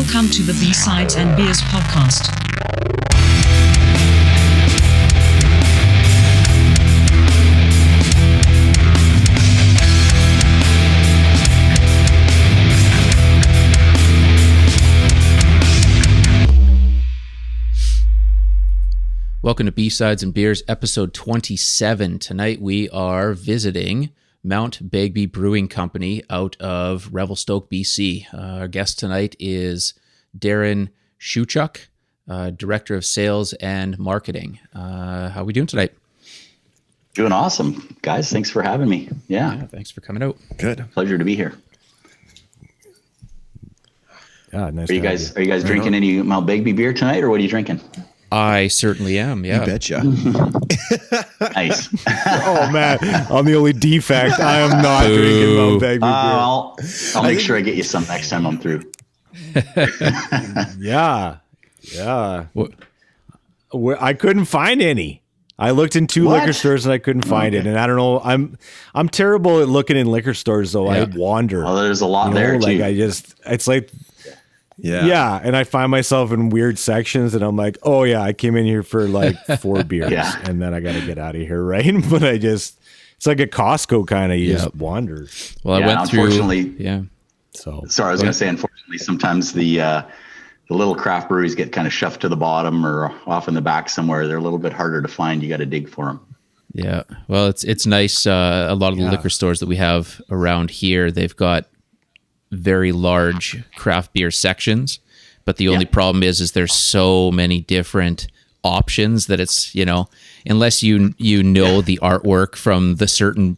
Welcome to the B-Sides and Beers podcast. Welcome to B-Sides and Beers, episode 27. Tonight we are visiting Mount Begbie Brewing Company out of Revelstoke, BC. Our guest tonight is Darryn Shewchuk, Director of Sales and Marketing. How are we doing tonight? Doing awesome, guys. Thanks for having me. Yeah, thanks for coming out. Good. Pleasure to be here. Yeah, nice. Are you guys drinking any Mount Begbie beer tonight, or what are you drinking? I certainly am, yeah. You betcha. Nice. Oh, man. I'm the only defect. I am not drinking Mount Begbie beer. I'll make sure I get you some next time I'm through. Yeah. I couldn't find any. I looked in two liquor stores and I couldn't find it. And I don't know. I'm terrible at looking in liquor stores, though. Yeah. I wander. Well, there's a lot there, too. It's like... Yeah, and I find myself in weird sections, and I'm like, "Oh yeah, I came in here for like 4 beers, and then I got to get out of here, right?" But it's like a Costco kind of. You just wander. Well, I went through. Unfortunately, sorry, I was going to say, unfortunately, sometimes the little craft breweries get kind of shoved to the bottom or off in the back somewhere. They're a little bit harder to find. You got to dig for them. Yeah, well, it's nice. A lot of the liquor stores that we have around here, they've got very large craft beer sections, but the only problem is there's so many different options that it's, unless you know the artwork from the certain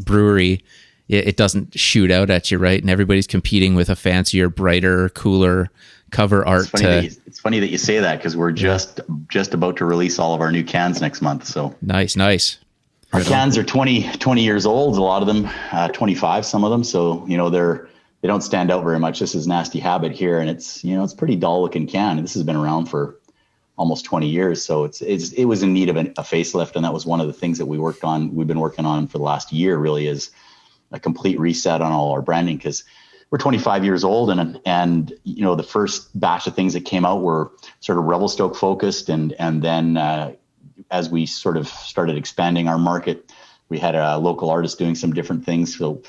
brewery, it doesn't shoot out at you, right? And everybody's competing with a fancier, brighter, cooler cover art. It's funny that you say that, because we're just about to release all of our new cans next month. So nice. Our cans are 20 years old, a lot of them 25, some of them. So they don't stand out very much. This is Nasty Habit here, and it's it's pretty dull looking can. And this has been around for almost 20 years, so it was in need of a facelift, and that was one of the things that we've been working on for the last year. Really, is a complete reset on all our branding, because we're 25 years old, and the first batch of things that came out were sort of Revelstoke focused, and then as we sort of started expanding our market, we had a local artist doing some different things. So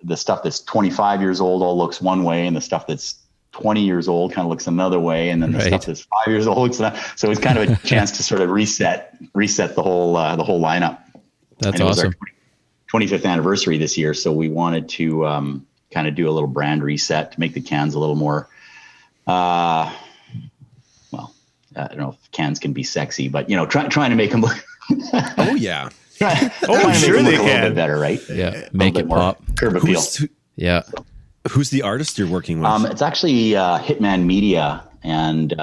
the stuff that's 25 years old all looks one way, and the stuff that's 20 years old kind of looks another way, and then the stuff that's 5 years old looks another. So it's kind of a chance to sort of reset the whole lineup. That's awesome. It was our 25th anniversary this year, so we wanted to kind of do a little brand reset to make the cans a little more. I don't know if cans can be sexy, but trying to make them look. Oh yeah. I'm sure they can. A little bit better, right? Yeah, make it pop. Curb appeal. Who's the artist you're working with? It's actually Hitman Media, and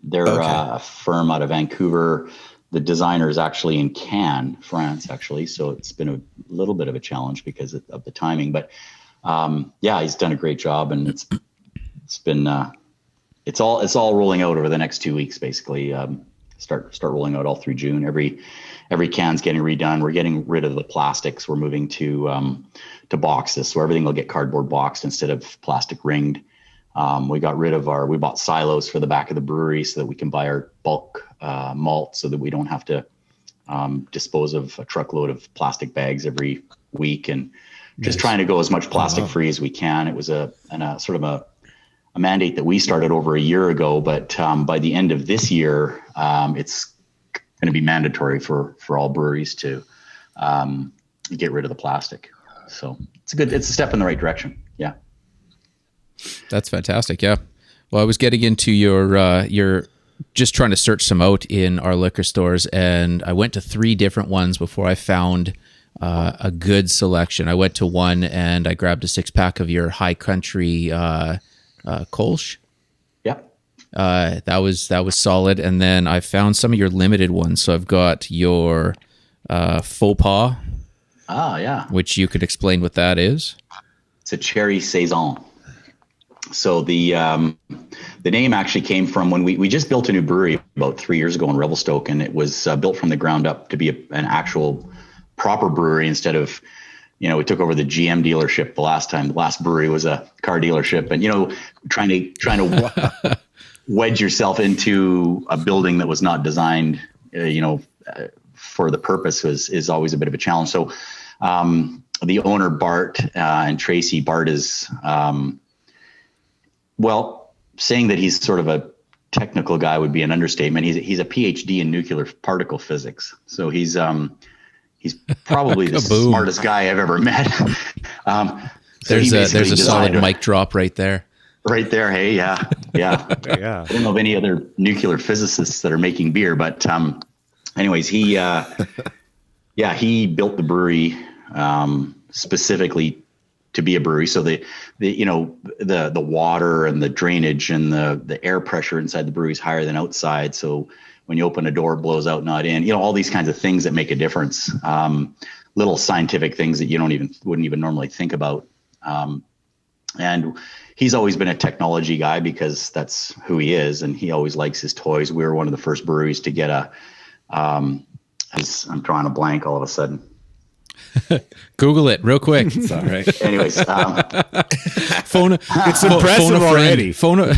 they're a firm out of Vancouver. The designer is actually in Cannes, France, actually. So it's been a little bit of a challenge because of the timing. But he's done a great job, and it's been it's all rolling out over the next 2 weeks, basically. Start rolling out all through June. Every can's getting redone. We're getting rid of the plastics. We're moving to boxes, so everything will get cardboard boxed instead of plastic ringed. We bought silos for the back of the brewery so that we can buy our bulk malt, so that we don't have to dispose of a truckload of plastic bags every week, and just trying to go as much plastic free as we can. It was a mandate that we started over a year ago, but by the end of this year, it's going to be mandatory for all breweries to get rid of the plastic. So it's a step in the right direction. Yeah. That's fantastic. Yeah. Well, I was getting into your just trying to search some out in our liquor stores, and I went to 3 different ones before I found a good selection. I went to one and I grabbed a 6-pack of your High Country Kolsch. That was solid. And then I found some of your limited ones. So I've got your Faux Pas. Which you could explain what that is. It's a cherry saison. So the name actually came from when we just built a new brewery about 3 years ago in Revelstoke, and it was built from the ground up to be an actual proper brewery instead of we took over the GM dealership the last brewery was a car dealership, and, trying to wedge yourself into a building that was not designed, for the purpose is always a bit of a challenge. So, the owner, Bart, and Tracy, Bart is, saying that he's sort of a technical guy would be an understatement. He's a PhD in nuclear particle physics. So he's probably the smartest guy I've ever met. There's a solid mic drop right there. Right there. Hey, yeah. I don't know of any other nuclear physicists that are making beer, but anyways, he built the brewery specifically to be a brewery. So the water and the drainage and the air pressure inside the brewery is higher than outside. So when you open a door, it blows out, not in. All these kinds of things that make a difference. Little scientific things that you wouldn't even normally think about. And he's always been a technology guy because that's who he is, and he always likes his toys. We were one of the first breweries to get I'm drawing a blank all of a sudden. Google it real quick. It's all right. Anyways, phone. It's impressive already. Phone.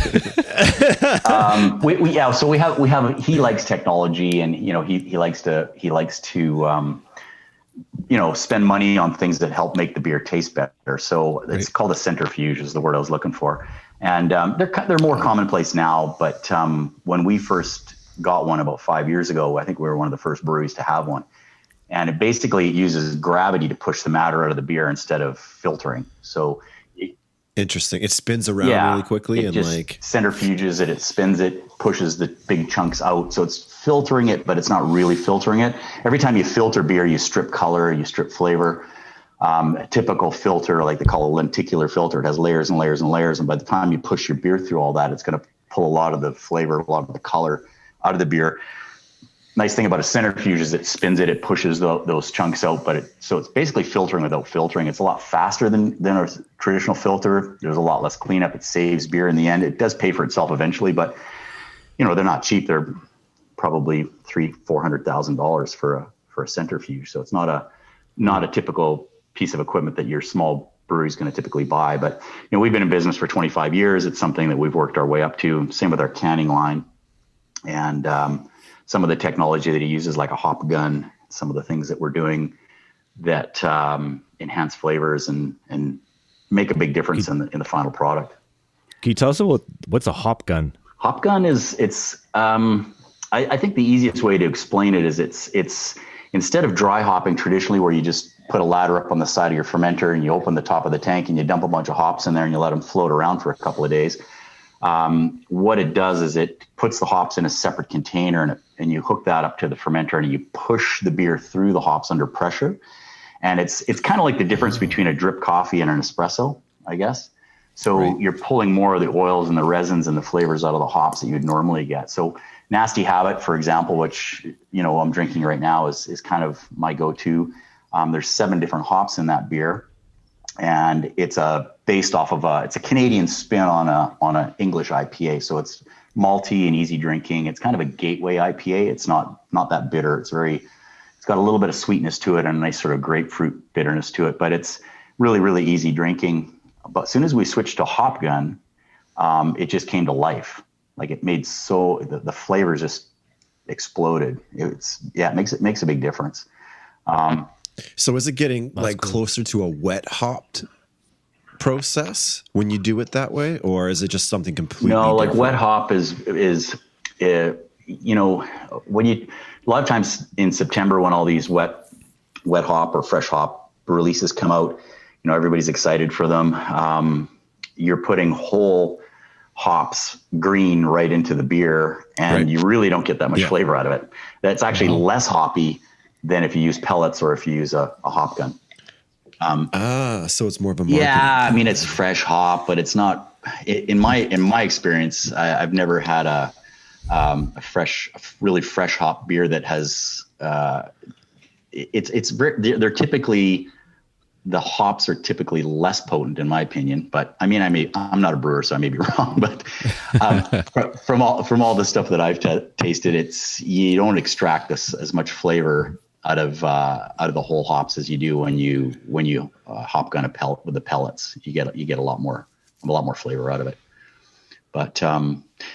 So we have. He likes technology, and he likes to spend money on things that help make the beer taste better. So it's called a centrifuge is the word I was looking for, and they're more commonplace now. But when we first got one about 5 years ago, I think we were one of the first breweries to have one. And it basically uses gravity to push the matter out of the beer instead of filtering. So interesting. It spins around really quickly and centrifuges it, spins it, pushes the big chunks out. So it's filtering it, but it's not really filtering it. Every time you filter beer, you strip color, you strip flavor. A typical filter, like they call a lenticular filter, it has layers and layers and layers. And by the time you push your beer through all that, it's going to pull a lot of the flavor, a lot of the color out of the beer. Nice thing about a centrifuge is it spins it, it pushes those chunks out, so it's basically filtering without filtering. It's a lot faster than a traditional filter. There's a lot less cleanup. It saves beer in the end. It does pay for itself eventually, but they're not cheap. They're probably $300,000-$400,000 for a centrifuge. So it's not a typical piece of equipment that your small brewery is going to typically buy. But we've been in business for 25 years. It's something that we've worked our way up to. Same with our canning line, and some of the technology that he uses, like a hop gun, some of the things that we're doing that enhance flavors and make a big difference in the final product. Can you tell us what's a hop gun? Hop gun I think the easiest way to explain it is it's instead of dry hopping traditionally, where you just put a ladder up on the side of your fermenter and you open the top of the tank and you dump a bunch of hops in there and you let them float around for a couple of days. What it does is it puts the hops in a separate container and you hook that up to the fermenter and you push the beer through the hops under pressure. And it's kind of like the difference between a drip coffee and an espresso, I guess. So You're pulling more of the oils and the resins and the flavors out of the hops that you'd normally get. So Nasty Habit, for example, which, I'm drinking right now is kind of my go-to. There's 7 different hops in that beer. And it's based off of it's a Canadian spin on a English IPA. So it's malty and easy drinking. It's kind of a gateway IPA. It's not that bitter. It's got a little bit of sweetness to it and a nice sort of grapefruit bitterness to it, but it's really, really easy drinking. But as soon as we switched to Hop Gun, it just came to life. Like it made the flavors just exploded. It makes a big difference. So is it getting closer to a wet hopped process when you do it that way, or is it just something completely different? Wet hop is when a lot of times in September when all these wet hop or fresh hop releases come out, everybody's excited for them. You're putting whole hops green right into the beer, and you really don't get that much flavor out of it. That's actually less hoppy than if you use pellets or if you use a hop gun. So it's more of a marketing. Yeah, I mean it's fresh hop, but it's not. In my experience, I've never had a really fresh hop beer that has. They're typically, the hops are typically less potent in my opinion. But I mean, I'm not a brewer, so I may be wrong. But from all the stuff that I've tasted, you don't extract as much flavor of the whole hops as you do when you hop gun a pellet with the pellets. You get a lot more flavor out of it. But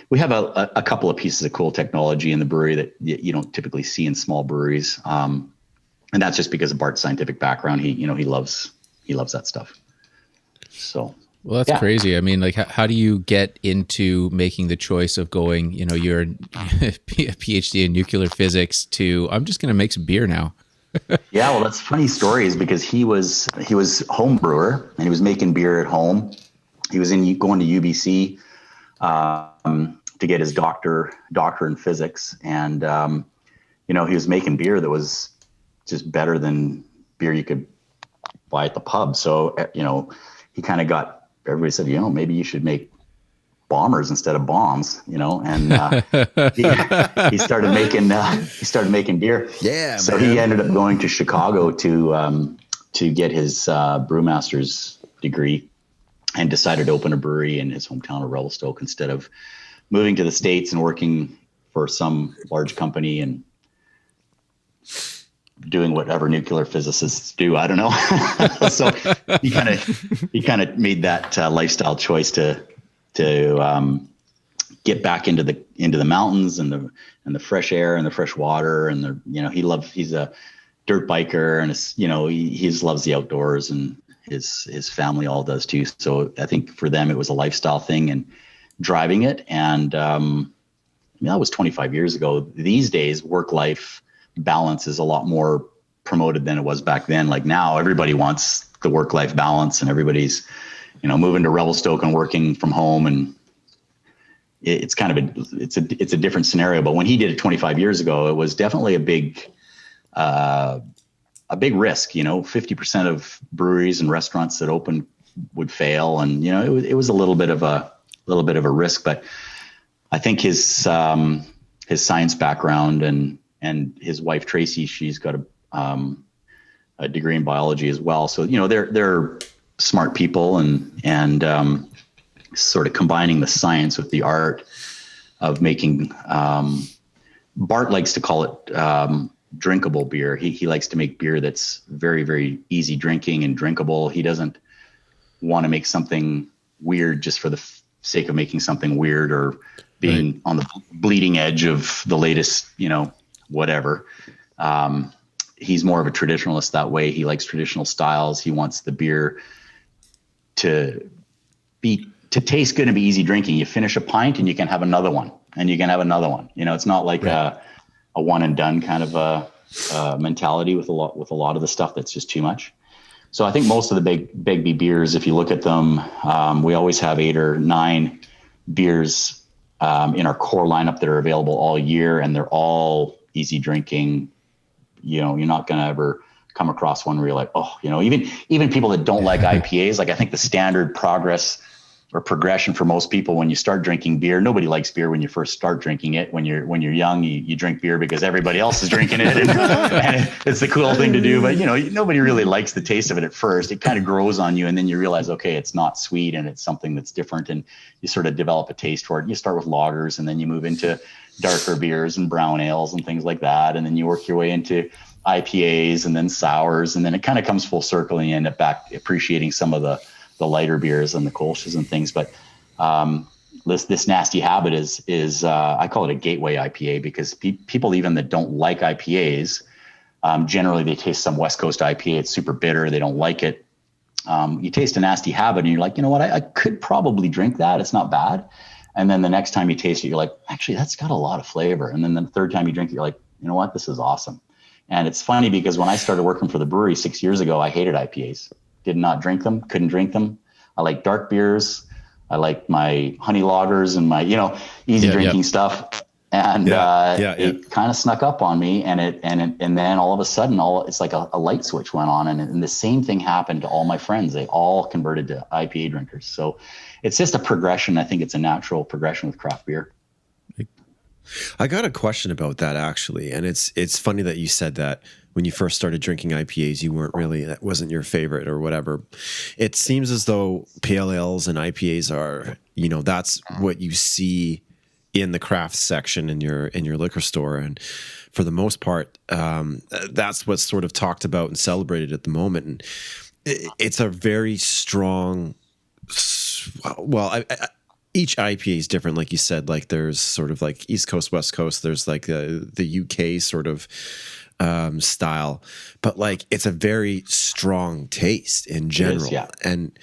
we have a couple of pieces of cool technology in the brewery that you don't typically see in small breweries, and that's just because of Bart's scientific background. He loves that stuff. So. Well, that's crazy. I mean, like, how do you get into making the choice of going, you're a PhD in nuclear physics to, I'm just going to make some beer now? Yeah, well, that's funny stories because he was home brewer and he was making beer at home. He was going to UBC to get his doctor in physics, and he was making beer that was just better than beer you could buy at the pub. So he kind of got. Everybody said, maybe you should make bombers instead of bombs, and he started making beer. Yeah. So man. He ended up going to Chicago to get his brewmaster's degree and decided to open a brewery in his hometown of Revelstoke instead of moving to the States and working for some large company and doing whatever nuclear physicists do. I don't know. So he kind of made that lifestyle choice to get back into the mountains and the fresh air and the fresh water and he's a dirt biker and he loves the outdoors, and his family all does too. So I think for them it was a lifestyle thing and driving it. And that was 25 years ago. These days work-life balance is a lot more promoted than it was back then. Like now everybody wants the work-life balance and everybody's, moving to Revelstoke and working from home, and it's kind of it's a different scenario. But when he did it 25 years ago, it was definitely a big risk. 50% of breweries and restaurants that open would fail. And, it was a little bit of a risk, but I think his science background and his wife, Tracy, she's got a degree in biology as well. So, they're smart people and sort of combining the science with the art of making, Bart likes to call it drinkable beer. He likes to make beer that's very, very easy drinking and drinkable. He doesn't want to make something weird just for the sake of making something weird or being on the bleeding edge of the latest, whatever. He's more of a traditionalist that way. He likes traditional styles. He wants the beer to taste good and be easy drinking. You finish a pint and you can have another one and you can have another one. It's not like a one and done kind of a mentality with a lot of the stuff that's just too much. So I think most of the Begbie beers, if you look at them, we always have 8 or 9 beers in our core lineup that are available all year, and they're all easy drinking. You're not going to ever come across one where you're like, even people that don't like IPAs, like I think the standard progression for most people when you start drinking beer, nobody likes beer when you first start drinking it. When you're young, you drink beer because everybody else is drinking it and it's the cool thing to do. But nobody really likes the taste of it at first. It kind of grows on you, and then you realize, okay, it's not sweet and it's something that's different, and you sort of develop a taste for it. You start with lagers, and then you move into darker beers and brown ales and things like that, and then you work your way into IPAs and then sours, and then it kind of comes full circle and you end up back appreciating some of the lighter beers and the Kolsch's and things. But this Nasty Habit is I call it a gateway IPA because people even that don't like IPAs, generally they taste some West Coast IPA. It's super bitter. They don't like it. You taste a Nasty Habit and you're like, I could probably drink that. It's not bad. And then the next time you taste it, you're like, actually, that's got a lot of flavor. And then the third time you drink it, you're like, this is awesome. And it's funny because when I started working for the brewery 6 years ago, I hated IPAs. Did not drink them, couldn't drink them. I like dark beers. I like my honey lagers and my, easy drinking stuff. And it kind of snuck up on me, and then all of a sudden, it's like a light switch went on, and the same thing happened to all my friends. They all converted to IPA drinkers. So it's just a progression. I think it's a natural progression with craft beer. I got a question about that actually, and it's funny that you said that when you first started drinking IPAs, that wasn't your favorite or whatever. It seems as though pale ales and IPAs are, that's what you see in the craft section in your liquor store. And for the most part, that's what's sort of talked about and celebrated at the moment. And it's a very strong, each IPA is different, like you said. Like there's sort of like East Coast, West Coast. There's like the UK sort of style, but like it's a very strong taste in general. It is, yeah. And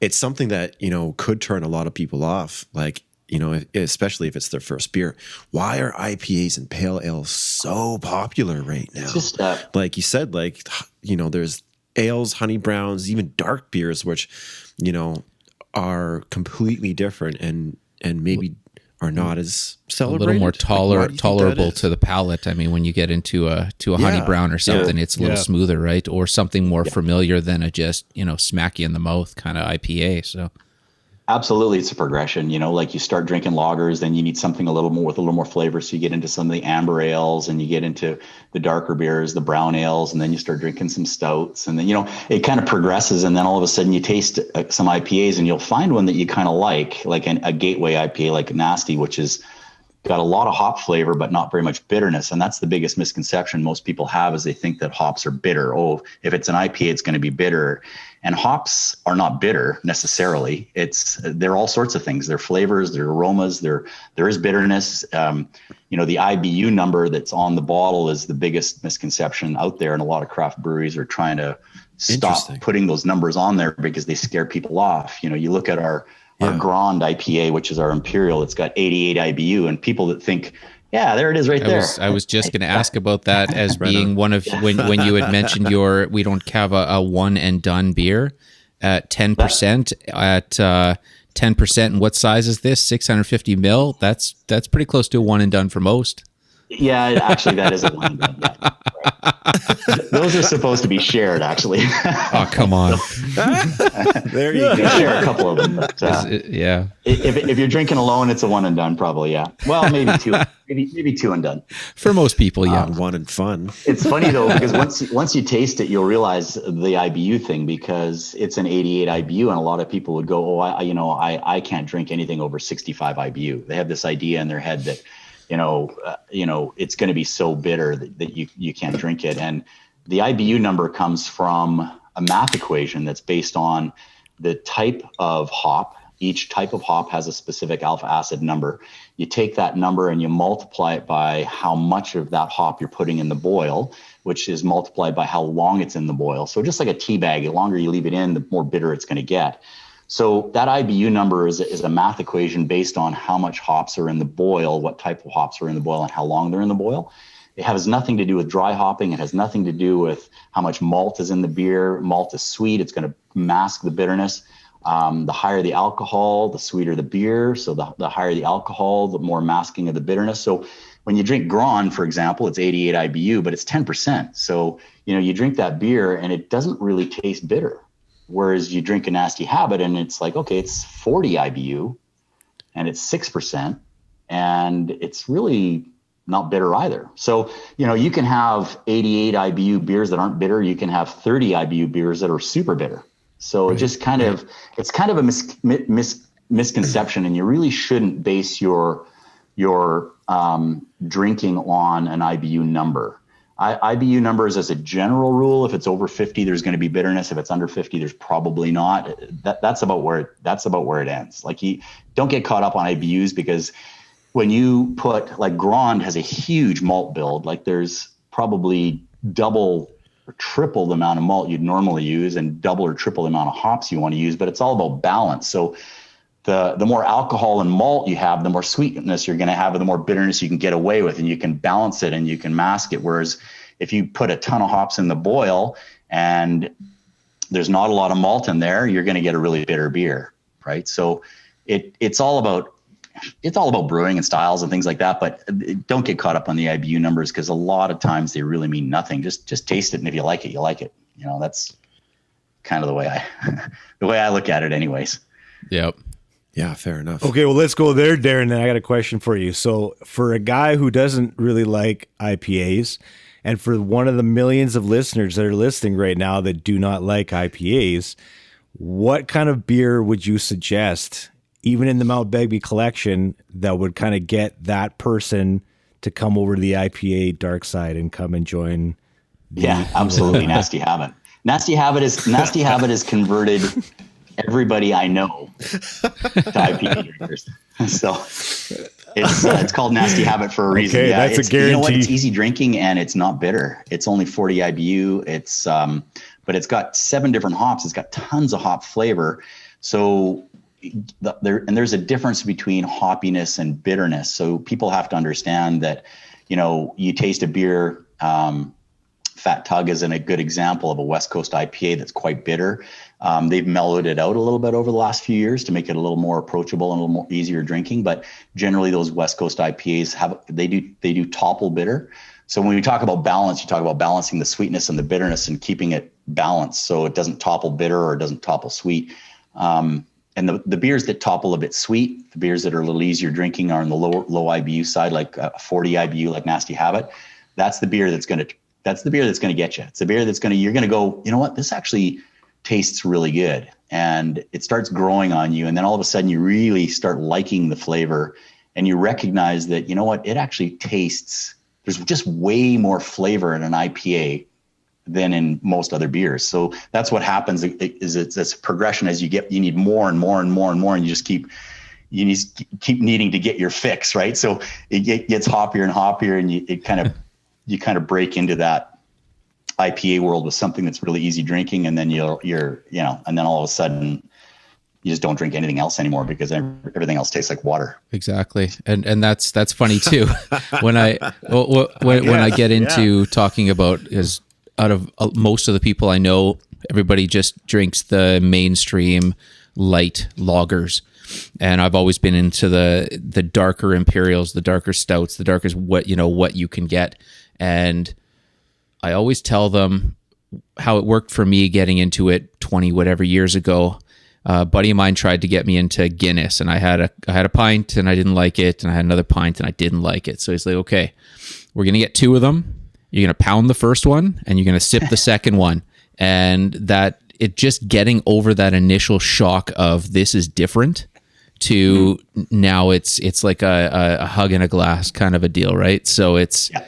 it's something that, you know, could turn a lot of people off. Like, you know, especially if it's their first beer. Why are IPAs and pale ales so popular right now? Just, like you said, like, you know, there's ales, honey browns, even dark beers, which, you know, are completely different and maybe are not as celebrated. A little more tolerable to the palate. I mean, when you get into a honey brown or something, it's a little smoother, right? Or something more familiar than a just, you know, smack you in the mouth kind of IPA. So absolutely, it's a progression. You know, like you start drinking lagers, then you need something a little more with a little more flavor. So you get into some of the amber ales, and you get into the darker beers, the brown ales, and then you start drinking some stouts, and then, you know, it kind of progresses. And then all of a sudden, you taste some IPAs, and you'll find one that you kind of like a gateway IPA, like Nasty, which is got a lot of hop flavor, but not very much bitterness. And that's the biggest misconception most people have, is they think that hops are bitter. Oh, if it's an IPA, it's going to be bitter. And hops are not bitter necessarily. They're all sorts of things. They're flavors, they're aromas, there is bitterness. You know, the IBU number that's on the bottle is the biggest misconception out there. And a lot of craft breweries are trying to stop putting those numbers on there because they scare people off. You know, you look at our Grand IPA, which is our Imperial, it's got 88 IBU, and people that think, yeah, there it is right there. I was just going to ask about that as being one of, when you had mentioned we don't have a one and done beer at 10%, at 10%. And what size is this? 650 mil? That's pretty close to a one and done for most. Yeah, actually, that is a one and done. Yeah, right. Those are supposed to be shared, actually. Oh, come on. There you go. You share a couple of them. But, yeah. If you're drinking alone, it's a one and done, probably. Yeah. Well, maybe two. Maybe two and done. For most people, yeah. One and fun. It's funny though, because once you taste it, you'll realize the IBU thing, because it's an 88 IBU, and a lot of people would go, "Oh, I can't drink anything over 65 IBU." They have this idea in their head that, you know, it's going to be so bitter that you can't drink it. And the IBU number comes from a math equation that's based on the type of hop. Each type of hop has a specific alpha acid number. You take that number and you multiply it by how much of that hop you're putting in the boil, which is multiplied by how long it's in the boil. So just like a tea bag, the longer you leave it in, the more bitter it's going to get. So that IBU number is a math equation based on how much hops are in the boil, what type of hops are in the boil, and how long they're in the boil. It has nothing to do with dry hopping. It has nothing to do with how much malt is in the beer. Malt is sweet. It's going to mask the bitterness. The higher the alcohol, the sweeter the beer. So the higher the alcohol, the more masking of the bitterness. So when you drink Grand, for example, it's 88 IBU, but it's 10%. So, you know, you drink that beer and it doesn't really taste bitter. Whereas you drink a Nasty Habit and it's like, okay, it's 40 IBU and it's 6%, and it's really not bitter either. So, you know, you can have 88 IBU beers that aren't bitter. You can have 30 IBU beers that are super bitter. So it just kind of, it's kind of a misconception, and you really shouldn't base your drinking on an IBU number. IBU numbers, as a general rule, if it's over 50, there's going to be bitterness. If it's under 50, there's probably not. That's about where it ends. Like, you don't get caught up on IBUs, because when you put, like, Grand has a huge malt build. Like, there's probably double or triple the amount of malt you'd normally use, and double or triple the amount of hops you want to use. But it's all about balance. So the more alcohol and malt you have, the more sweetness you're going to have, and the more bitterness you can get away with, and you can balance it and you can mask it. Whereas if you put a ton of hops in the boil and there's not a lot of malt in there, you're going to get a really bitter beer, right? So it's all about brewing and styles and things like that. But don't get caught up on the IBU numbers, because a lot of times they really mean nothing. Just taste it, and if you like it, you like it. You know, that's kind of the way I look at it, anyways. Yep. Yeah, fair enough. Okay, well, let's go there, Darryn. And I got a question for you. So, for a guy who doesn't really like IPAs, and for one of the millions of listeners that are listening right now that do not like IPAs, what kind of beer would you suggest even in the Mount Begbie collection, that would kind of get that person to come over to the IPA dark side and come and join. Yeah, absolutely. Nasty Habit. Nasty Habit has converted everybody I know to IPA drinkers. So it's called Nasty Habit for a reason. Okay, yeah, that's a guarantee. You know what? It's easy drinking and it's not bitter. It's only 40 IBU. It's but it's got 7 different hops. It's got tons of hop flavor. So there's a difference between hoppiness and bitterness. So people have to understand that, you taste a beer. Fat Tug is a good example of a West Coast IPA that's quite bitter. They've mellowed it out a little bit over the last few years to make it a little more approachable and a little more easier drinking. But generally, those West Coast IPAs they do topple bitter. So when we talk about balance, you talk about balancing the sweetness and the bitterness and keeping it balanced so it doesn't topple bitter or it doesn't topple sweet. And the beers that topple a bit sweet, the beers that are a little easier drinking are on the low IBU side, like 40 IBU, like Nasty Habit. That's the beer that's going to get you. It's a beer you're going to go, you know what, this actually tastes really good. And it starts growing on you. And then all of a sudden you really start liking the flavor and you recognize that, you know what, it actually tastes, there's just way more flavor in an IPA than in most other beers. So that's what happens is it's a progression as you need more and more and more and more. And you keep needing to get your fix, right? So it gets hoppier and hoppier and you kind of break into that IPA world with something that's really easy drinking. And then and then all of a sudden you just don't drink anything else anymore because everything else tastes like water. Exactly. And that's funny too. when I get into talking about, is out of most of the people I know, everybody just drinks the mainstream light lagers. And I've always been into the darker imperials, the darker stouts, the darker what you can get. And I always tell them how it worked for me getting into it 20 whatever years ago. A buddy of mine tried to get me into Guinness, and I had a pint and I didn't like it, and I had another pint and I didn't like it. So he's like, okay, we're gonna get 2 of them. You're gonna pound the first one and you're gonna sip the second one. And that it just getting over that initial shock of this is different to now it's like a hug in a glass kind of a deal, right? So it's yeah.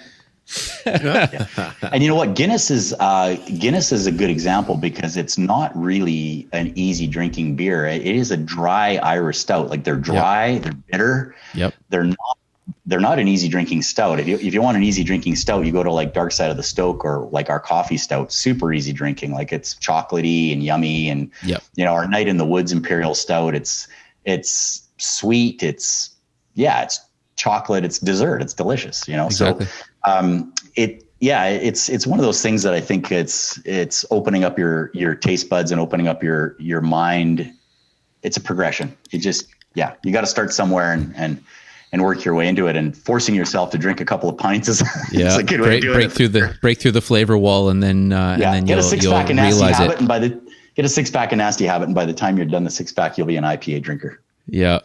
And you know what, Guinness is a good example because it's not really an easy drinking beer. It is a dry Irish stout. Like they're dry, they're bitter. Yep. They're not an easy drinking stout. If you want an easy drinking stout, you go to like Dark Side of the Stoke or like our coffee stout, super easy drinking. Like it's chocolatey and yummy. And our Night in the Woods Imperial Stout, it's sweet. It's chocolate. It's dessert. It's delicious. Exactly. So it's one of those things that I think it's opening up your taste buds and opening up your mind. It's a progression. You got to start somewhere and work your way into it, and forcing yourself to drink a couple of pints is a good way to do it. Break through the flavor wall, and then get a six pack of Nasty realize Habit, and get a 6-pack of Nasty Habit, and by the time you're done the 6-pack, you'll be an IPA drinker. Yeah.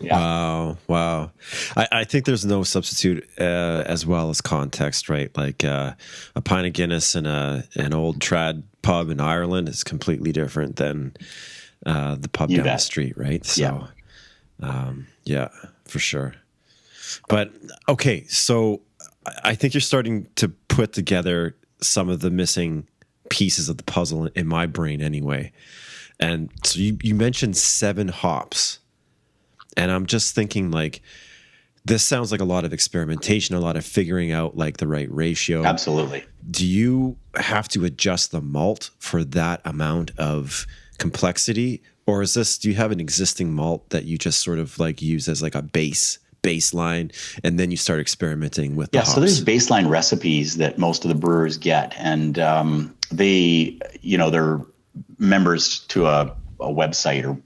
Wow. I think there's no substitute as well as context, right? Like a pint of Guinness in an old trad pub in Ireland is completely different than the pub down the street, right? So, for sure. But okay, so I think you're starting to put together some of the missing pieces of the puzzle in my brain anyway. And so you mentioned 7 hops. And I'm just thinking, like, this sounds like a lot of experimentation, a lot of figuring out like the right ratio. Absolutely. Do you have to adjust the malt for that amount of complexity? Or do you have an existing malt that you just sort of like use as like a baseline, and then you start experimenting with the hops? So there's baseline recipes that most of the brewers get, and they're members to a website or,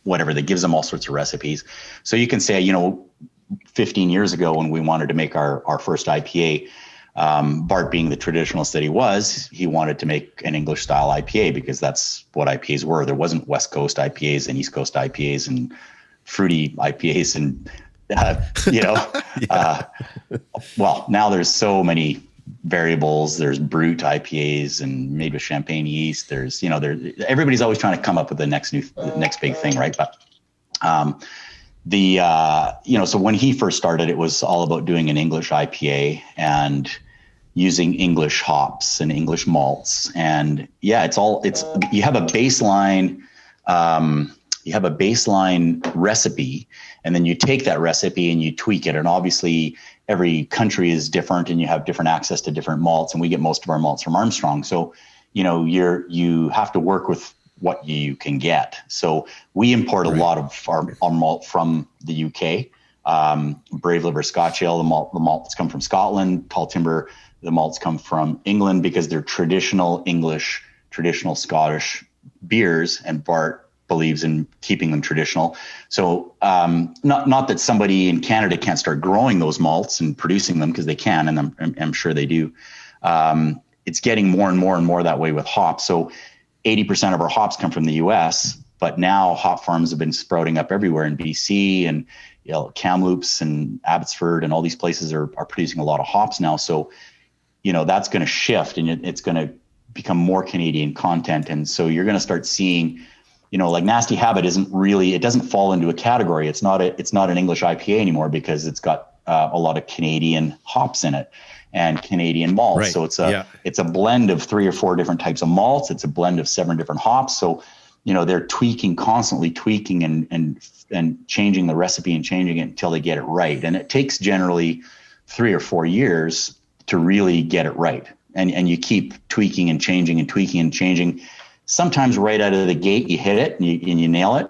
whatever, that gives them all sorts of recipes. So you can say, 15 years ago when we wanted to make our first IPA, Bart being the traditionalist that he wanted to make an English style IPA because that's what IPAs were. There wasn't West Coast IPAs and East Coast IPAs and fruity IPAs and, well, now there's so many variables. There's brute IPAs and made with champagne yeast. There's, everybody's always trying to come up with the next big thing, right? But so when he first started, it was all about doing an English IPA and using English hops and English malts. And yeah, you have a baseline, recipe, and then you take that recipe and you tweak it. And obviously every country is different and you have different access to different malts, and we get most of our malts from Armstrong. So, you have to work with what you can get. So we import a lot of our malt from the UK. Brave Liver Scotch Ale, the malts come from Scotland. Tall Timber, the malts come from England, because they're traditional English, traditional Scottish beers, and Bart believes in keeping them traditional. So not that somebody in Canada can't start growing those malts and producing them, because they can, and I'm sure they do. It's getting more and more and more that way with hops. So 80% of our hops come from the US, but now hop farms have been sprouting up everywhere in BC, and Kamloops and Abbotsford and all these places are producing a lot of hops now. So, that's going to shift, and it's going to become more Canadian content. And so you're going to start seeing, like Nasty Habit it doesn't fall into a category. It's not an English IPA anymore, because it's got a lot of Canadian hops in it and Canadian malts. Right. So it's a blend of 3 or 4 different types of malts. It's a blend of 7 different hops. So, they're constantly tweaking and changing the recipe and changing it until they get it right. And it takes generally 3 or 4 years to really get it right. And you keep tweaking and changing and tweaking and changing. Sometimes right out of the gate, you hit it and you nail it.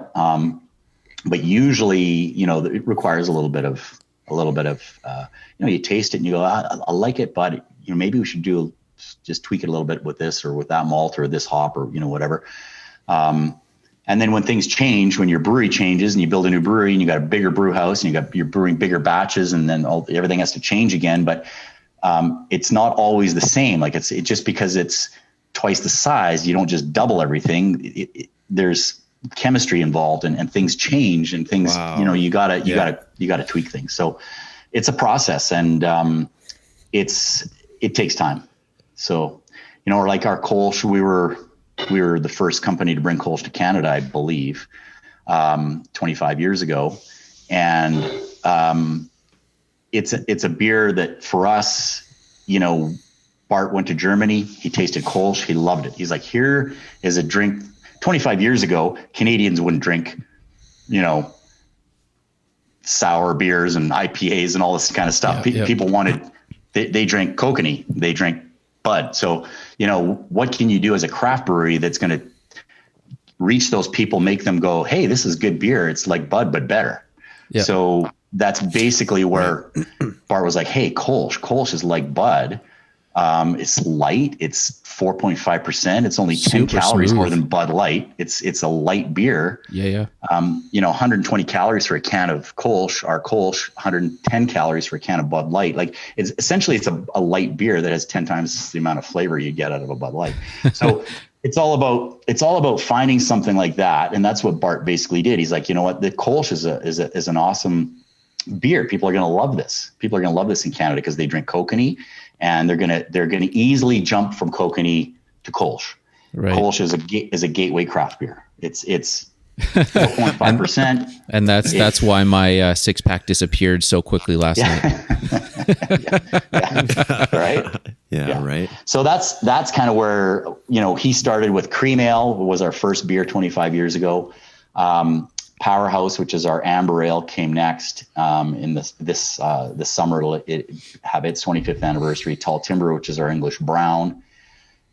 But usually, it requires a little bit of, you taste it and you go, I like it, but maybe we should just tweak it a little bit with this or with that malt or this hop or, whatever. And then when things change, when your brewery changes and you build a new brewery and you got a bigger brew house and you're brewing bigger batches, and then everything has to change again. But it's not always the same. Like it's just because it's twice the size, you don't just double everything. There's chemistry involved, and things change, and things, you gotta tweak things. So it's a process, and it takes time. So, or like our Kolsch, we were the first company to bring Kolsch to Canada, I believe, 25 years ago. And it's a beer that for us, Bart went to Germany. He tasted Kolsch. He loved it. He's like, here is a drink. 25 years ago, Canadians wouldn't drink, sour beers and IPAs and all this kind of stuff. People they drank kokanee. They drank Bud. So, what can you do as a craft brewery that's going to reach those people, make them go, hey, this is good beer. It's like Bud, but better. Yeah. So that's basically where Bart was like, hey, Kolsch is like Bud. It's light. It's 4.5%. It's only 10 calories more than Bud Light. It's a light beer. Yeah. 120 calories for a can of Kolsch, 110 calories for a can of Bud Light. Like it's a light beer that has 10 times the amount of flavor you get out of a Bud Light. So it's all about finding something like that. And that's what Bart basically did. He's like, you know what? The Kolsch is an awesome beer. People are going to love this. People are going to love this in Canada because they drink kokanee. And they're gonna easily jump from kokanee to Kolsch. Right. Kolsch is a gateway craft beer. It's 4.5%, and that's why my 6-pack disappeared so quickly last night. Right. Yeah. Right. So that's kind of where he started with Cream Ale. Was our first beer 25 years ago. Powerhouse, which is our amber ale, came next in this summer. It have its 25th anniversary. Tall Timber, which is our English brown,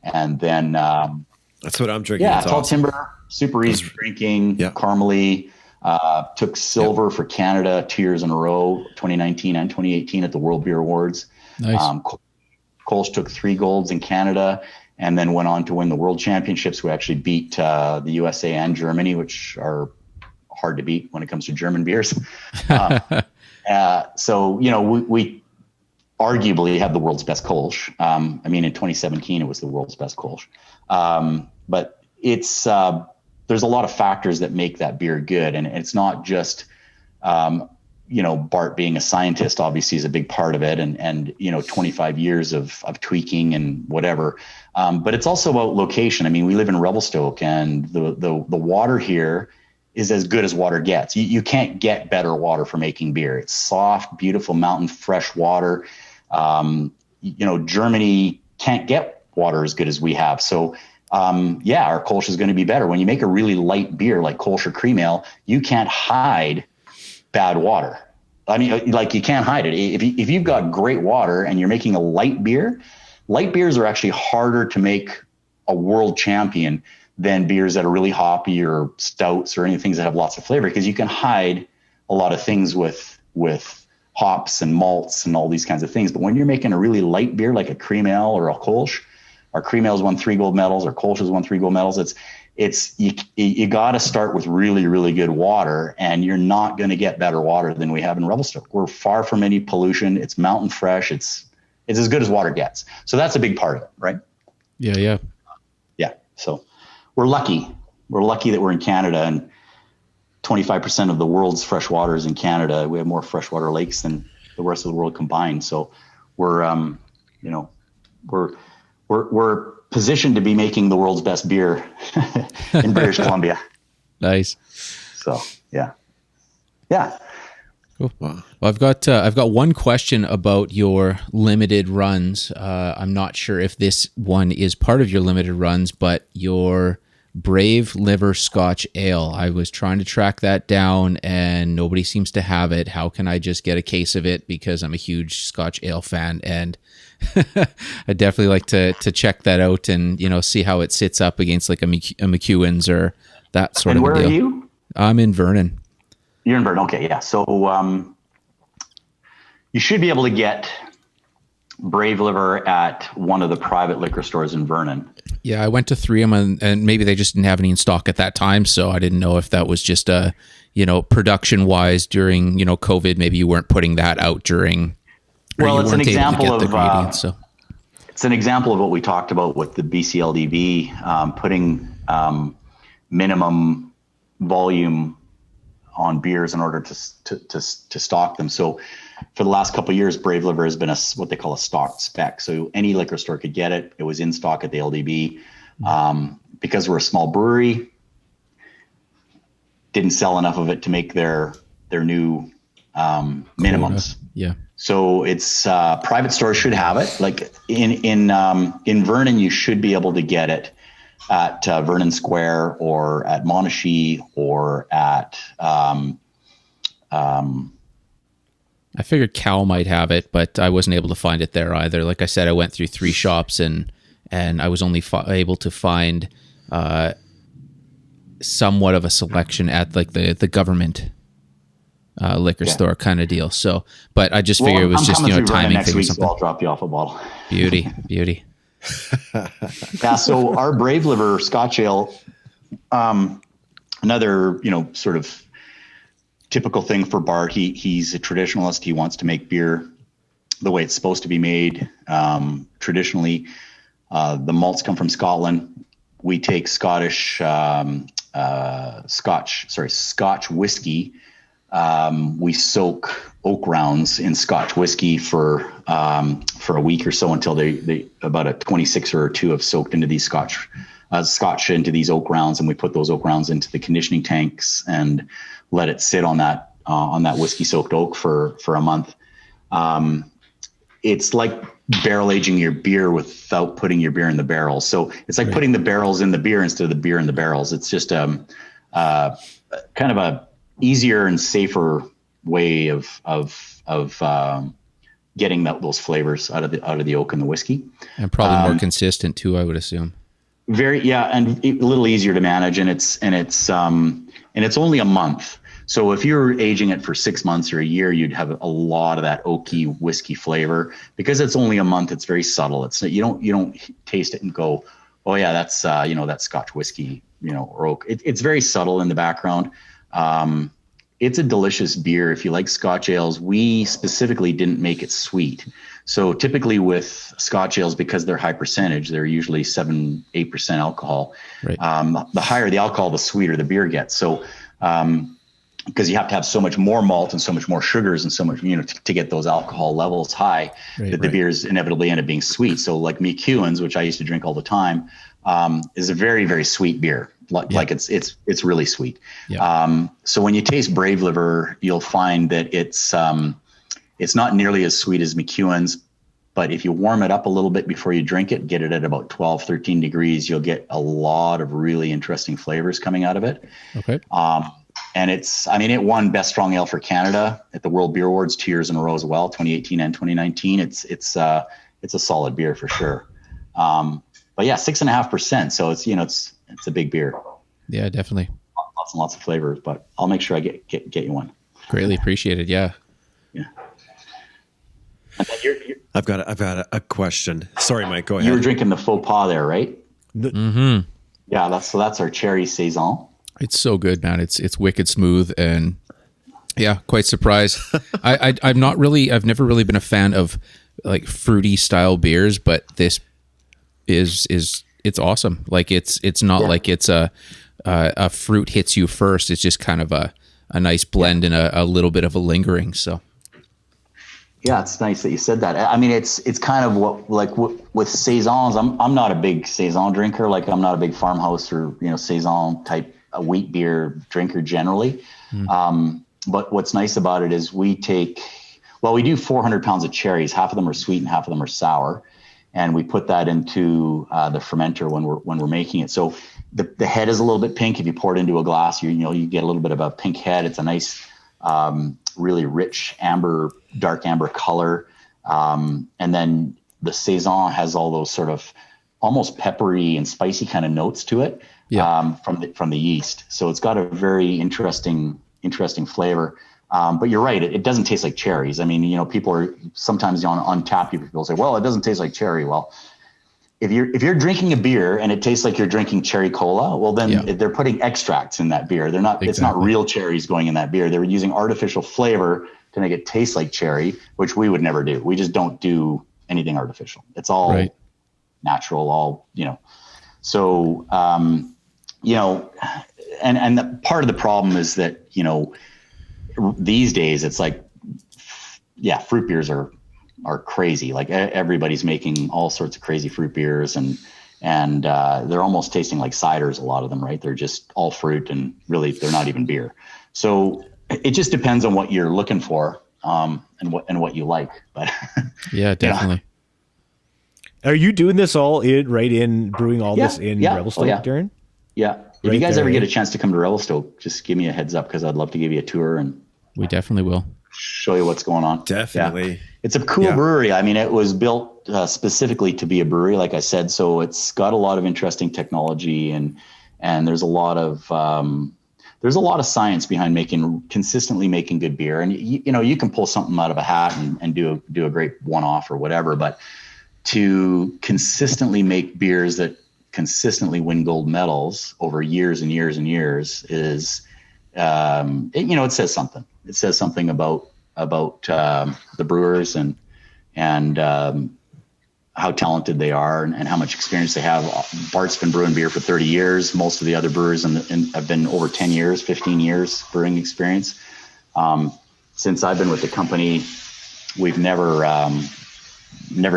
and then that's what I'm drinking. Yeah, it's Tall awesome. Timber, super easy drinking, caramely. Took silver for Canada 2 years in a row, 2019 and 2018 at the World Beer Awards. Nice. Kolsch took 3 golds in Canada, and then went on to win the World Championships. We actually beat the USA and Germany, which are hard to beat when it comes to German beers. So, we arguably have the world's best Kolsch. In 2017, it was the world's best Kolsch. But it's, there's a lot of factors that make that beer good. And it's not just Bart being a scientist obviously is a big part of it, and 25 years of tweaking and whatever. But it's also about location. I mean, we live in Revelstoke, and the water here is as good as water gets. You can't get better water for making beer. It's soft, beautiful mountain fresh water. Germany can't get water as good as we have. So our Kolsch is going to be better. When you make a really light beer like Kolsch or cream ale, you can't hide bad water. I mean, like, you can't hide it. If you've got great water and you're making a light beer, light beers are actually harder to make a world champion than beers that are really hoppy or stouts or any things that have lots of flavor, because you can hide a lot of things with hops and malts and all these kinds of things. But when you're making a really light beer like a cream ale or a Kolsch, our cream ale's won 3 gold medals, our Kolsch has won 3 gold medals. You got to start with really, really good water, and you're not going to get better water than we have in Revelstoke. We're far from any pollution. It's mountain fresh. It's as good as water gets. So that's a big part of it, right? Yeah. So we're lucky. We're lucky that we're in Canada, and 25% of the world's fresh water is in Canada. We have more freshwater lakes than the rest of the world combined. So we're positioned to be making the world's best beer in British Columbia. Nice. So yeah. Cool. Wow. Well, I've got one question about your limited runs. I'm not sure if this one is part of your limited runs, but your Brave Liver Scotch Ale. I was trying to track that down, and nobody seems to have it. How can I just get a case of it? Because I'm a huge Scotch Ale fan, and I'd definitely like to check that out and see how it sits up against like a McEwen's or that sort of a deal. And where are you? I'm in Vernon. You're in Vernon. Okay, yeah. So you should be able to get Brave Liver at one of the private liquor stores in Vernon. Yeah, I went to 3 of them, and maybe they just didn't have any in stock at that time, so I didn't know if that was just production-wise during COVID. Maybe you weren't putting that out during. Well, it's an example of it's an example of what we talked about with the BCLDB, putting minimum volume on beers in order to stock them. So for the last couple of years, Brave Liver has been what they call a stock spec. So any liquor store could get it. It was in stock at the LDB. Because we're a small brewery, didn't sell enough of it to make their new minimums. Yeah. So it's private stores should have it. Like in Vernon, you should be able to get it at Vernon Square or at Monashee or at I figured Cal might have it, but I wasn't able to find it there either. Like I said, I went through 3 shops and I was only able to find somewhat of a selection at like the government liquor store kind of deal. So, but I just figured it was just a timing thing or something. So I'll drop you off a bottle. Beauty. Yeah. So our Brave Liver Scotch Ale, another sort of typical thing for Bart. He's a traditionalist. He wants to make beer the way it's supposed to be made. Traditionally, the malts come from Scotland. We take Scotch whiskey. We soak oak rounds in Scotch whiskey for a week or so until they about a 26 or 2 have soaked into these Scotch into these oak rounds, and we put those oak rounds into the conditioning tanks and let it sit on that whiskey soaked oak for a month. It's like barrel aging your beer without putting your beer in the barrels. So it's like putting the barrels in the beer instead of the beer in the barrels. It's just kind of a easier and safer way of getting those flavors out of the oak and the whiskey, and probably more consistent too, I would assume. And a little easier to manage, and it's only a month. So if you're aging it for 6 months or a year, you'd have a lot of that oaky whiskey flavor. Because it's only a month, it's very subtle. It's you don't taste it and go, oh yeah, that's that's Scotch whiskey, or oak. It's very subtle in the background. It's a delicious beer. If you like Scotch ales, we specifically didn't make it sweet. So typically with Scotch ales, because they're high percentage, they're usually 7-8% alcohol. Right. The higher the alcohol, the sweeter the beer gets. So because you have to have so much more malt and so much more sugars and so much, to get those alcohol levels high, that the beers inevitably end up being sweet. So like McEwen's, which I used to drink all the time, is a very, very sweet beer. Like it's really sweet. Yeah. So when you taste Brave Liver, you'll find that it's not nearly as sweet as McEwen's, but if you warm it up a little bit before you drink it, get it at about 12, 13 degrees, you'll get a lot of really interesting flavors coming out of it. Okay. And it won Best Strong Ale for Canada at the World Beer Awards 2 years in a row as well, 2018 and 2019. It's a solid beer for sure. But yeah, 6.5%. So it's a big beer. Yeah, definitely. Lots and lots of flavors, but I'll make sure I get you one. Greatly appreciated. Yeah. Yeah. And then I've got a question. Sorry, Mike, go ahead. You were drinking the faux pas there, right? Mm-hmm. Yeah, that's our cherry saison. It's so good, man. It's wicked smooth, and yeah, quite surprised. I've never really been a fan of like fruity style beers, but this it's awesome. Like it's not like it's a fruit hits you first. It's just kind of a nice blend and a little bit of a lingering. So yeah, it's nice that you said that. I mean, it's kind of with saisons. I'm not a big saison drinker. Like I'm not a big farmhouse or saison type wheat beer drinker generally. But what's nice about it is we do 400 pounds of cherries. Half of them are sweet and half of them are sour. And we put that into the fermenter when we're making it. So the head is a little bit pink. If you pour it into a glass, you get a little bit of a pink head. It's a nice, really rich dark amber color. And then the saison has all those sort of almost peppery and spicy kind of notes to it. Yeah. From the yeast. So it's got a very interesting flavor. But you're right. It doesn't taste like cherries. I mean, people are sometimes on tap. People say, well, it doesn't taste like cherry. Well, if you're drinking a beer and it tastes like you're drinking cherry cola, well, then they're putting extracts in that beer. They're not, It's not real cherries going in that beer. They're using artificial flavor to make it taste like cherry, which we would never do. We just don't do anything artificial. It's all natural, so, and the part of the problem is that, these days it's like, fruit beers are crazy. Like everybody's making all sorts of crazy fruit beers and they're almost tasting like ciders. A lot of them, right? They're just all fruit and really they're not even beer. So it just depends on what you're looking for, and what you like, but yeah, definitely. Are you doing this all brewing all this in Revelstoke, Darryn? Yeah. If you guys ever get a chance to come to Revelstoke, just give me a heads up because I'd love to give you a tour and we definitely will show you what's going on. Definitely. Yeah. It's a cool brewery. I mean, it was built specifically to be a brewery, like I said. So it's got a lot of interesting technology and there's a lot of science behind consistently making good beer. And you can pull something out of a hat and do a great one-off or whatever, but to consistently make beers that consistently win gold medals over years and years and years is, it says something. It says something about the brewers and how talented they are and how much experience they have. Bart's been brewing beer for 30 years. Most of the other brewers have been over 10 years, 15 years brewing experience. Since I've been with the company, we've never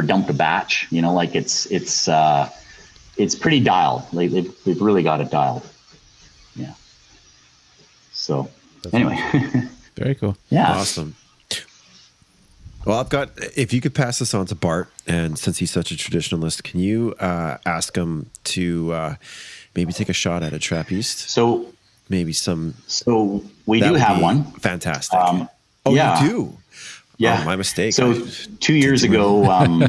dumped a batch. It's pretty dialed. They've really got it dialed. Yeah. So anyway. Very cool. Yeah. Awesome. Well, if you could pass this on to Bart, and since he's such a traditionalist, can you ask him to maybe take a shot at a Trappist? So maybe some. So we do have one. Fantastic. You do? Yeah. Oh, my mistake. So 2 years ago,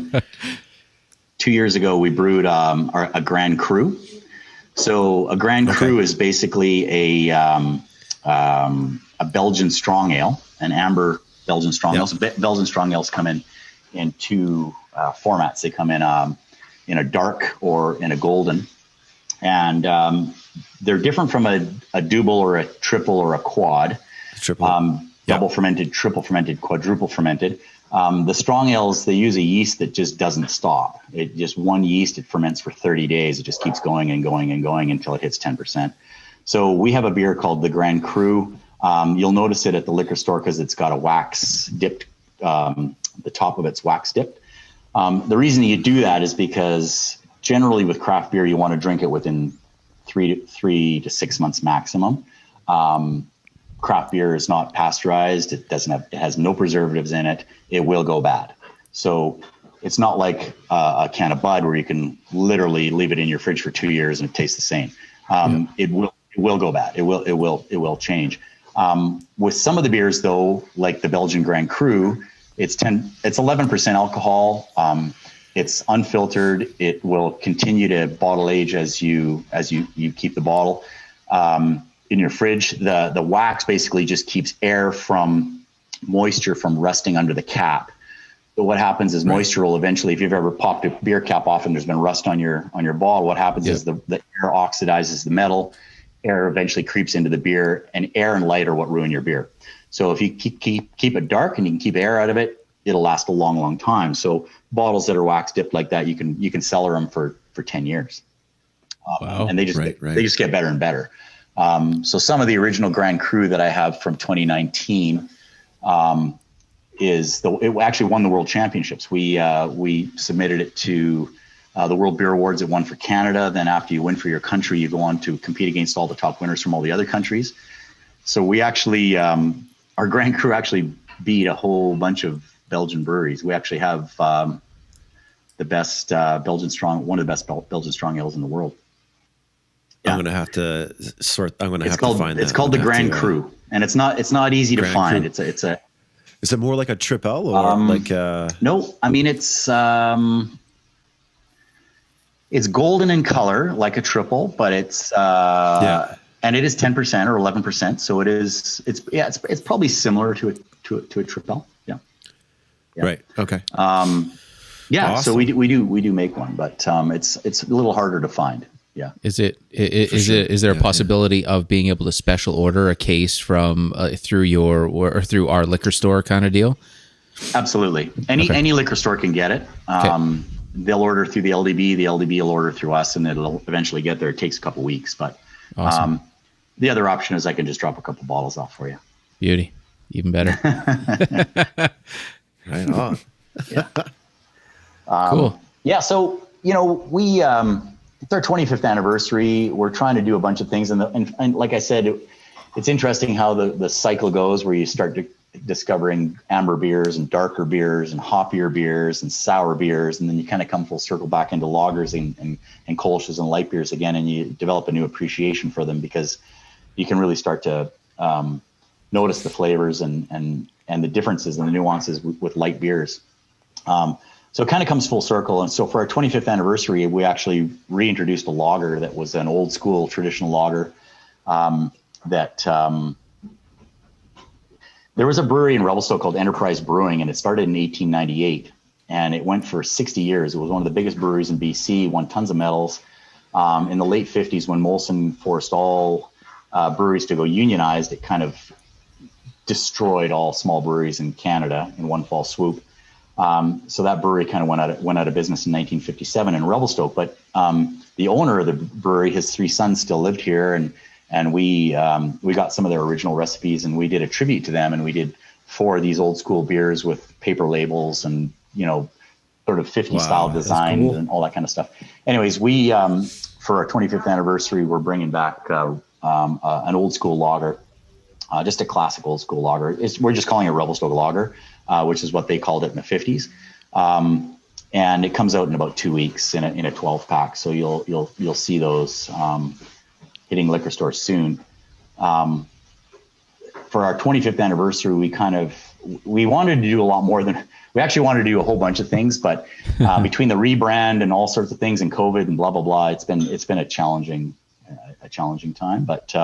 2 years ago, we brewed a Grand Cru. So a Grand Cru is basically a Belgian strong ale, an amber Belgian strong ale. So Belgian strong ales come in two formats. They come in a dark or in a golden, and they're different from a double or a triple or a quad. Double fermented, triple fermented, quadruple fermented. The strong ales, they use a yeast that just doesn't stop. It just one yeast, it ferments for 30 days. It just keeps going and going and going until it hits 10%. So we have a beer called the Grand Cru. You'll notice it at the liquor store because it's got a wax dipped, the top of it's wax dipped. The reason you do that is because generally with craft beer, you want to drink it within 3 to 6 months maximum. Craft beer is not pasteurized. It has no preservatives in it. It will go bad. So it's not like a can of Bud where you can literally leave it in your fridge for 2 years and it tastes the same. It will go bad. It will change. With some of the beers though, like the Belgian Grand Cru, it's 11% alcohol. It's unfiltered. It will continue to bottle age as you keep the bottle in your fridge. The wax basically just keeps moisture from rusting under the cap. So what happens is moisture will eventually, if you've ever popped a beer cap off and there's been rust on your bottle, what happens is the air oxidizes the metal. Air eventually creeps into the beer, and air and light are what ruin your beer. So if you keep it dark and you can keep air out of it, it'll last a long, long time. So bottles that are wax dipped like that, you can cellar them for 10 years. Wow. And they just get better and better. So some of the original Grand Cru that I have from 2019 it actually won the World Championships. We submitted it to the World Beer Awards. It won for Canada. Then after you win for your country, you go on to compete against all the top winners from all the other countries. So we actually, our Grand Cru actually beat a whole bunch of Belgian breweries. We actually have the best Belgian strong, one of the best Belgian strong ales in the world. Yeah. I'm going to have to find that. It's called the Grand Cru, and it's not easy to find. Cru. It's a. Is it more like a triple or like a... No, I mean it's golden in color like a triple, but it's and it is 10% or 11%. So it's probably similar to a triple. Yeah. Right. Okay. Awesome. So we do make one, but it's a little harder to find. Yeah. Is there a possibility of being able to special order a case from through our liquor store kind of deal? Absolutely. Any liquor store can get it. Okay. They'll order through the LDB. The LDB will order through us, and it'll eventually get there. It takes a couple weeks, but awesome. The other option is I can just drop a couple bottles off for you. Beauty, even better. Right on. Yeah. Cool. Yeah. So we it's our 25th anniversary. We're trying to do a bunch of things, and like I said, it's interesting how the cycle goes, where you start discovering amber beers and darker beers and hoppier beers and sour beers, and then you kind of come full circle back into lagers and kolsches and light beers again, and you develop a new appreciation for them because you can really start to notice the flavors and the differences and the nuances with light beers. So it kind of comes full circle. And so for our 25th anniversary, we actually reintroduced a lager that was an old school traditional lager there was a brewery in Revelstoke called Enterprise Brewing, and it started in 1898, and it went for 60 years. It was one of the biggest breweries in BC, won tons of medals. In the late 50s, when Molson forced all breweries to go unionized, it kind of destroyed all small breweries in Canada in one fall swoop. So that brewery kind of went out of business in 1957 in Revelstoke. But the owner of the brewery, his three sons still lived here, and we got some of their original recipes, and we did a tribute to them, and we did 4 of these old school beers with paper labels and sort of 50 style design and all that kind of stuff. Anyways, we for our 25th anniversary, we're bringing back an old school lager, just a classic old school lager. We're just calling it Revelstoke lager, which is what they called it in the 50s. And it comes out in about 2 weeks in a 12 pack. So you'll see those hitting liquor stores soon. For our 25th anniversary, we wanted to do a lot more we actually wanted to do a whole bunch of things, but between the rebrand and all sorts of things and COVID and blah, blah, blah, it's been a challenging time. But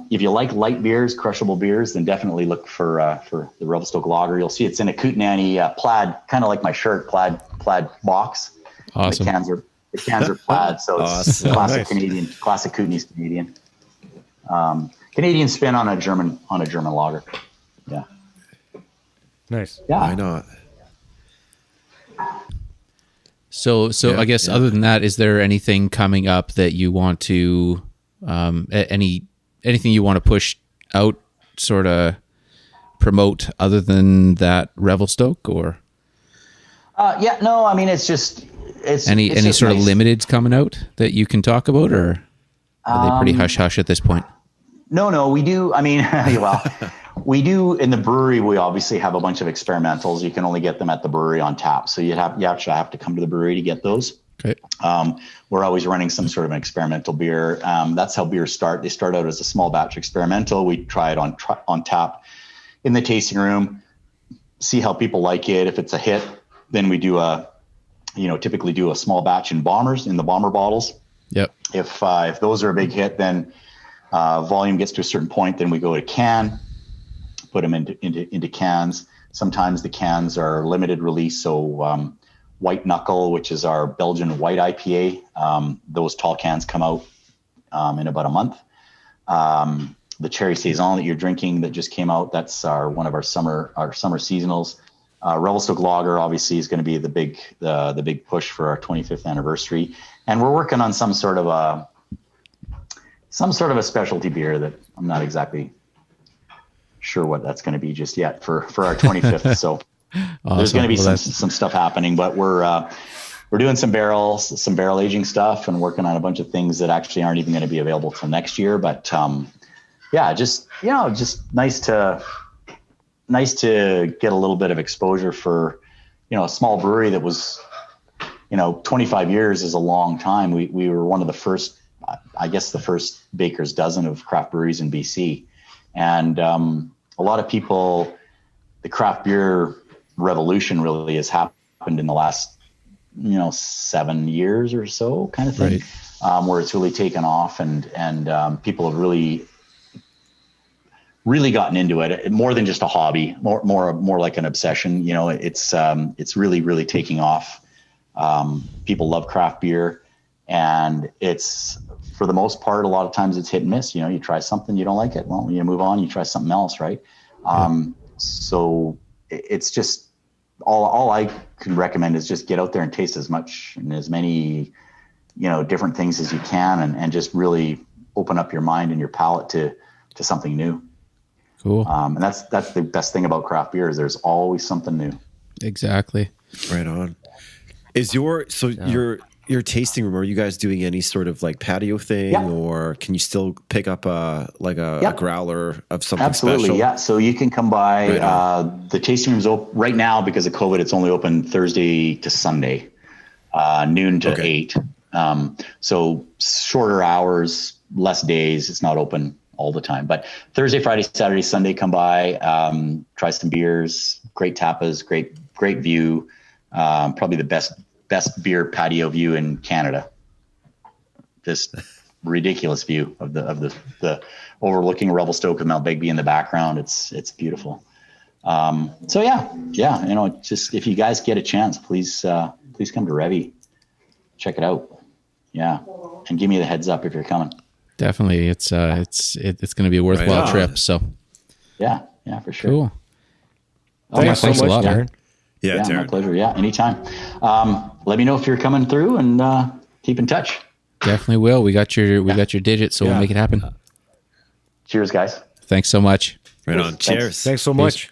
if you like light beers, crushable beers, then definitely look for the Revelstoke lager. You'll see it's in a Kootenai plaid, kind of like my shirt, plaid box. Awesome. The cans are plaid, so it's classic nice. Canadian, classic Kootenai's Canadian. Canadian spin on a German lager. Yeah. Nice. Yeah. Why not? So I guess other than that, is there anything coming up that you want to anything you want to push out sort of promote other than that Revelstoke, or yeah, no, I mean, it's any just sort of nice. limiteds coming out that you can talk about, or are they pretty hush hush at this point? No, we do. I mean, well, we do in the brewery. We obviously have a bunch of experimentals. You can only get them at the brewery on tap, so you actually have to come to the brewery to get those. Okay. We're always running some sort of an experimental beer. That's how beers start. They start out as a small batch experimental. We try it on tap in the tasting room, see how people like it. If it's a hit, then we do typically do a small batch in the bomber bottles. Yep. If those are a big hit, then volume gets to a certain point, then we go to can, put them into cans. Sometimes the cans are limited release. So White Knuckle, which is our Belgian white IPA, those tall cans come out in about a month. The Cherry Saison that you're drinking that just came out, that's one of our summer seasonals. Revelstoke Lager obviously is going to be the big push for our 25th anniversary, and we're working on some sort of a specialty beer that I'm not exactly sure what that's going to be just yet for our 25th. So awesome. There's going to be some stuff happening, but we're doing some barrel aging stuff and working on a bunch of things that actually aren't even going to be available till next year. But just nice to get a little bit of exposure for, a small brewery that was, 25 years is a long time. We were one of the first, I guess the first baker's dozen of craft breweries in BC. And a lot of people, the craft beer revolution really has happened in the last, 7 years or so kind of thing, right. Where it's really taken off and people have really gotten into it, more than just a hobby, more like an obsession. It's really taking off. People love craft beer, and it's, for the most part, a lot of times it's hit and miss. You try something, you don't like it. Well, you move on, you try something else. Right. So it's just all I can recommend is just get out there and taste as much and as many, different things as you can, and just really open up your mind and your palate to something new. Cool. And that's the best thing about craft beer is there's always something new. Exactly. Right on. Is your tasting room, are you guys doing any sort of like patio thing, or can you still pick up a growler of something Absolutely, special? Yeah. So you can come by. Right the tasting room's open right now because of COVID. It's only open Thursday to Sunday, noon to 8. So shorter hours, less days. It's not open all the time, but Thursday, Friday, Saturday, Sunday, come by, try some beers, great tapas, great view. Probably the best beer patio view in Canada. Just ridiculous view of the overlooking Revelstoke and Mount Begbie in the background. It's beautiful. So yeah, just if you guys get a chance, please come to Revi, check it out. Yeah. And give me the heads up if you're coming. Definitely. It's going to be a worthwhile trip. So yeah, for sure. Cool. Thanks so much, a lot, Darryn. Yeah, Darryn. My pleasure. Yeah, anytime. Let me know if you're coming through, and keep in touch. Definitely will. We got your digits, so we'll make it happen. Cheers, guys. Thanks so much. Right on. Cheers. Thanks so much.